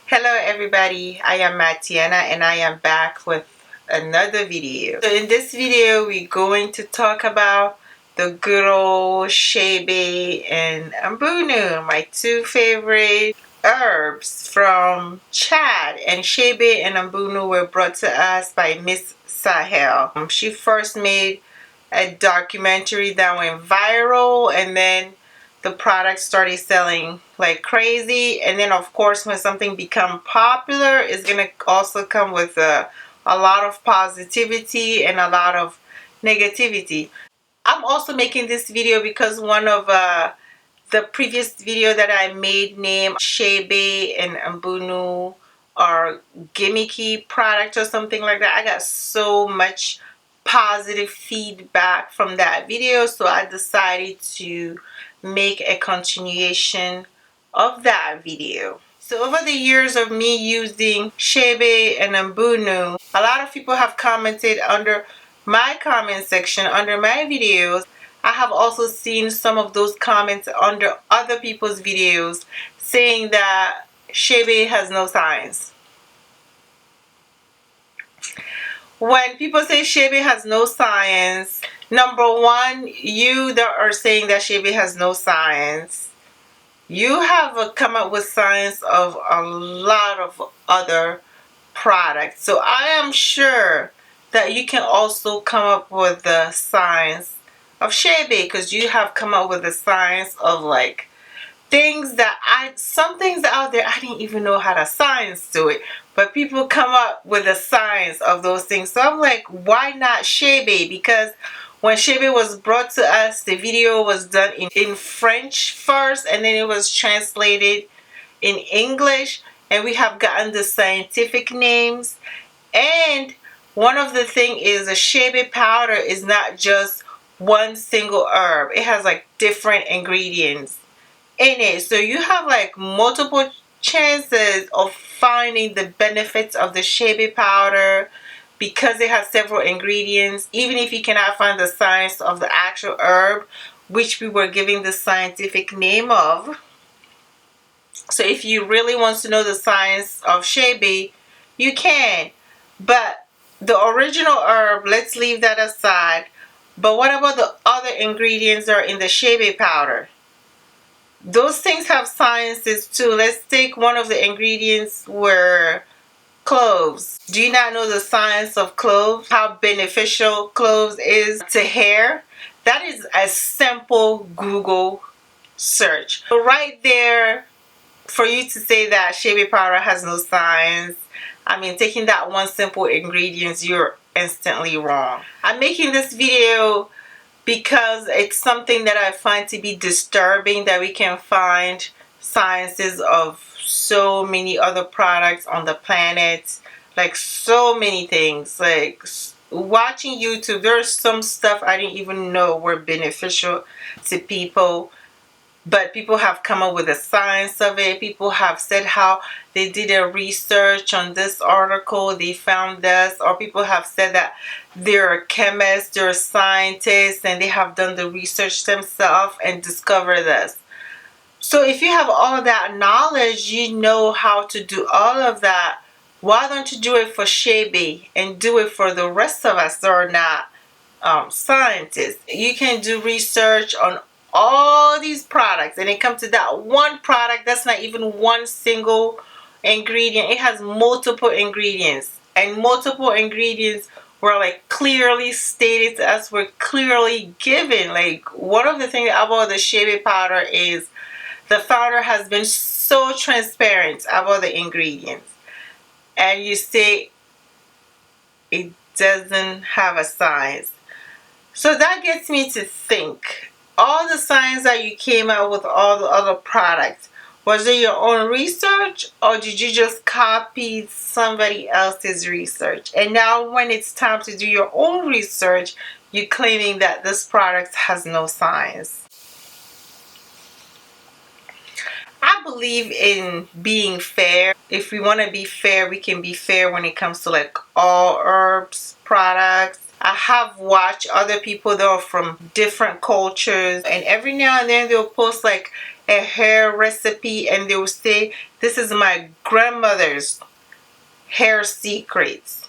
Hello everybody, I am Matiana and I am back with another video. So in this video we're going to talk about the good old Chebe and Ambunu, my two favorite herbs from Chad. And Chebe and Ambunu were brought to us by Miss Sahel. She first made a documentary that went viral, and then the product started selling like crazy. And then of course when something become popular, it's gonna also come with a lot of positivity and a lot of negativity. I'm also making this video because one of the previous video that I made named Chebe and Ambunu or Gimmicky product or something like that, I got so much positive feedback from that video, so I decided to make a continuation of that video. So over the years of me using Chebe and Ambunu, a lot of people have commented under my comment section under my videos. I have also seen some of those comments under other people's videos saying that Chebe has no science. When people say Chebe has no science, number one, you that are saying that Chebe has no science, you have come up with science of a lot of other products. So I am sure that you can also come up with the science of Chebe, because you have come up with the science of like things that some things out there I didn't even know how to science to it, but people come up with the science of those things. So I'm like, why not Chebe? Because when Chebe was brought to us, the video was done in French first, and then it was translated in English, and we have gotten the scientific names. And one of the thing is, a Chebe powder is not just one single herb. It has like different ingredients in it, so you have like multiple chances of finding the benefits of the Chebe powder because it has several ingredients, even if you cannot find the science of the actual herb which we were giving the scientific name of. So if you really want to know the science of Chebe, you can. But the original herb, let's leave that aside. But what about the other ingredients that are in the Chebe powder? Those things have sciences too. Let's take one of the ingredients were cloves. Do you not know the science of cloves? How beneficial cloves is to hair? That is a simple Google search. So right there, for you to say that Chebe powder has no science, I mean, taking that one simple ingredient, you're instantly wrong. I'm making this video because it's something that I find to be disturbing, that we can find sciences of so many other products on the planet, like so many things. Like watching YouTube, there's some stuff I didn't even know were beneficial to people, but people have come up with the science of it. People have said how they did a research on this article, they found this, or people have said that they're chemists, they're scientists, and they have done the research themselves and discovered this. So if you have all that knowledge, you know how to do all of that. Why don't you do it for Chebe and do it for the rest of us that are not scientists? You can do research on all these products and it comes to that one product that's not even one single ingredient. It has multiple ingredients, and multiple ingredients were like clearly stated to us, were clearly given. Like one of the things about the Chebe powder is the founder has been so transparent about the ingredients, and you say it doesn't have a science. So that gets me to think, all the science that you came out with all the other products, was it your own research or did you just copy somebody else's research? And now when it's time to do your own research, you're claiming that this product has no science. I believe in being fair. If we want to be fair, we can be fair when it comes to like all herbs products. I have watched other people that are from different cultures, and every now and then they'll post like a hair recipe and they will say, this is my grandmother's hair secrets.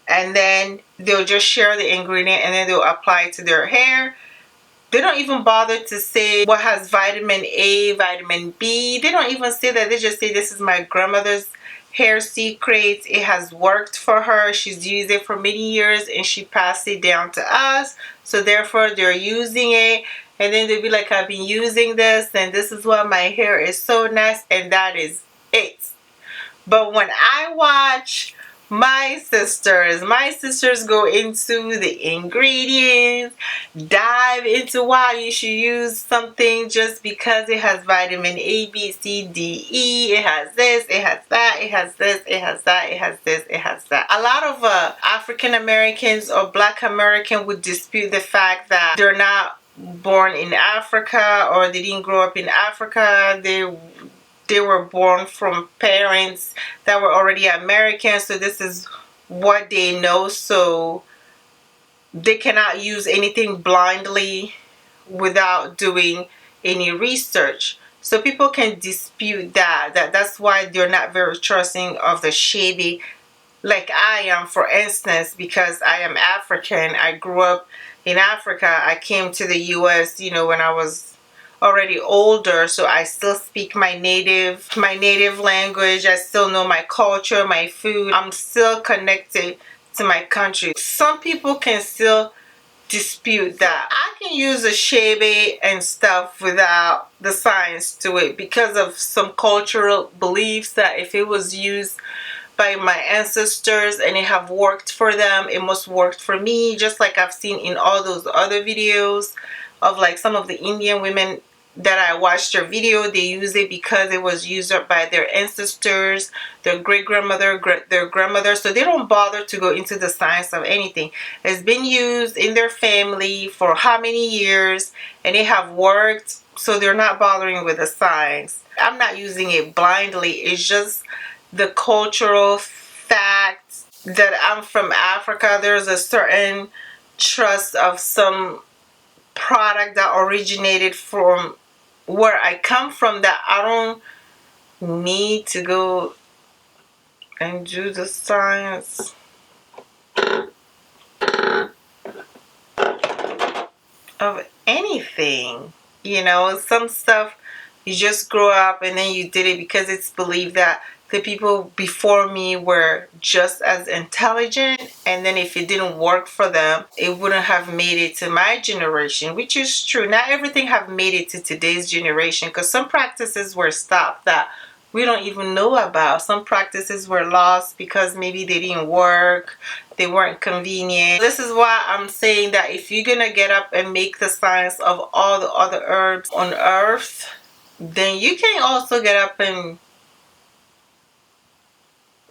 And then they'll just share the ingredient and then they'll apply it to their hair. They don't even bother to say what has vitamin A, vitamin B. They don't even say that. They just say, this is my grandmother's hair secrets. It has worked for her. She's used it for many years and she passed it down to us. So therefore they're using it. And then they'll be like, I've been using this and this is why my hair is so nice. And that is it. But when I watch my sisters go into the ingredients, dive into why you should use something just because it has vitamin A, B, C, D, E, it has this, it has that, it has this, it has that, it has this, it has that. A lot of African Americans or Black Americans would dispute the fact that they're not born in Africa or they didn't grow up in Africa. They were born from parents that were already American, so this is what they know, so they cannot use anything blindly without doing any research. So people can dispute that's why they're not very trusting of the Chebe like I am, for instance, because I am African. I grew up in Africa. I came to the US, when I was already older, so I still speak my native language. I still know my culture, my food. I'm still connected to my country. Some people can still dispute that. I can use a Chebe and stuff without the science to it because of some cultural beliefs that if it was used by my ancestors and it have worked for them, it must work for me. Just like I've seen in all those other videos of like some of the Indian women that I watched their video, they use it because it was used by their ancestors, their great-grandmother, their grandmother, so they don't bother to go into the science of anything. It's been used in their family for how many years and it have worked, so they're not bothering with the science. I'm not using it blindly. It's just the cultural fact that I'm from Africa. There's a certain trust of some product that originated from where I come from that I don't need to go and do the science of anything. Some stuff you just grow up and then you did it because it's believed that the people before me were just as intelligent, and then if it didn't work for them, it wouldn't have made it to my generation, which is true. Not everything have made it to today's generation because some practices were stopped that we don't even know about. Some practices were lost because maybe they didn't work, they weren't convenient. This is why I'm saying that if you're gonna get up and make the science of all the other herbs on earth, then you can also get up and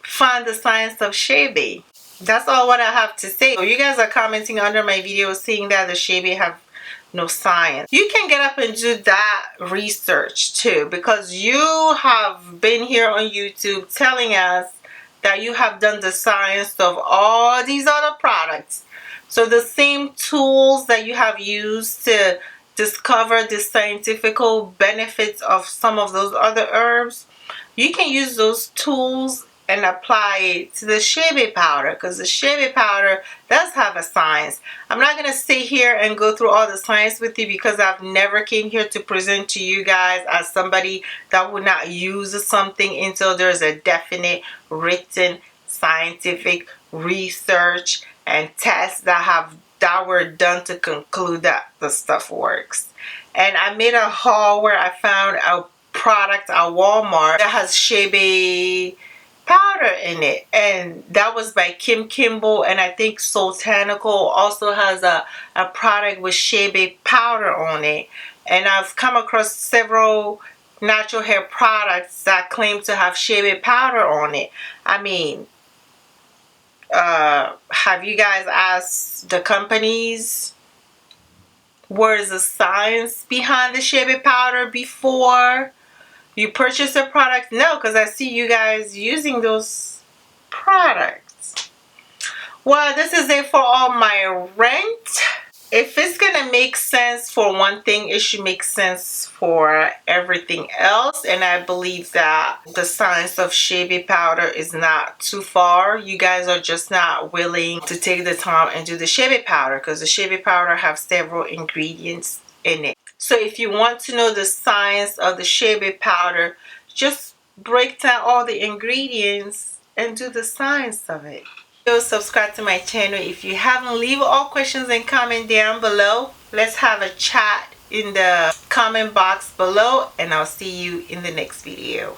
find the science of Chebe. That's all what I have to say. So you guys are commenting under my video saying that the Chebe have no science. You can get up and do that research too, because you have been here on YouTube telling us that you have done the science of all these other products. So the same tools that you have used to discover the scientific benefits of some of those other herbs, you can use those tools and apply it to the Chebe powder, because the Chebe powder does have a science. I'm not going to sit here and go through all the science with you because I've never came here to present to you guys as somebody that would not use something until there's a definite written scientific research and tests that were done to conclude that the stuff works. And I made a haul where I found a product at Walmart that has Chebe powder in it, and that was by Kim Kimball, and I think Sultanical also has a product with Chebe powder on it. And I've come across several natural hair products that claim to have Chebe powder on it. I mean, have you guys asked the companies where is the science behind the Chebe powder before you purchase a product? No, because I see you guys using those products. Well, this is it for all my rant. If it's gonna make sense for one thing, it should make sense for everything else. And I believe that the science of Chebe powder is not too far. You guys are just not willing to take the time and do the Chebe powder, because the Chebe powder have several ingredients in it. So if you want to know the science of the Chebe powder, just break down all the ingredients and do the science of it. Subscribe to my channel if you haven't. Leave all questions and comment down below. Let's have a chat in the comment box below, and I'll see you in the next video.